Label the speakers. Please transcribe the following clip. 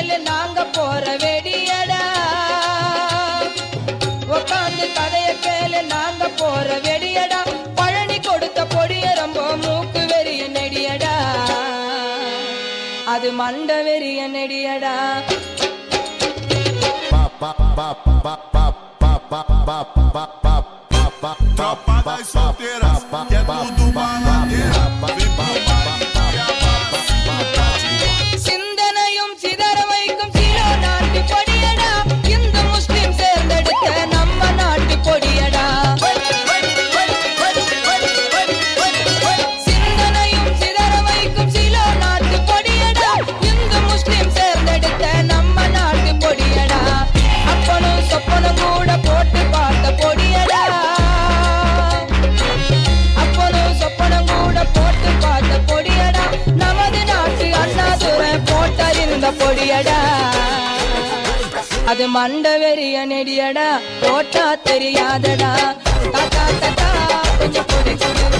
Speaker 1: கேளு நாங்க போற வெடியடா உக்காந்து கதைய கேளு நாங்க போற வெடியடா பழனி கொடுத்த பொடிய ரொம்ப மூக்கு வெறிய நெடியடா அது மண்ட வெறிய நெடியடா
Speaker 2: Tropa das solteiras, que é tudo baladeira. Vem pro baile
Speaker 1: சிந்தனையும் சிதற வைக்கும் சில நாட்டு பொடியடா இந்து முஸ்லிம் சேர்ந்தெடுத்த நம்ம நாட்டு பொடியடா சிந்தனையும் சிதற வைக்கும் சில நாட்டு பொடியடா இந்து முஸ்லிம் சேர்ந்தெடுத்த நம்ம நாட்டு பொடியடா அப்பனும் சொப்பனும் கூட போட்டு பார்த்த பொடியடா அப்பனும் சொப்பனும் கூட போட்டு பார்த்த பொடியடா நமது நாட்டு அண்ணாதுரை போட்டறிந்த பொடியடா அது மண்ட வெறிய நெடியடா போட்டா தெரியாதடா தாத்தா தாத்தா கொஞ்சம் பொடி கொடு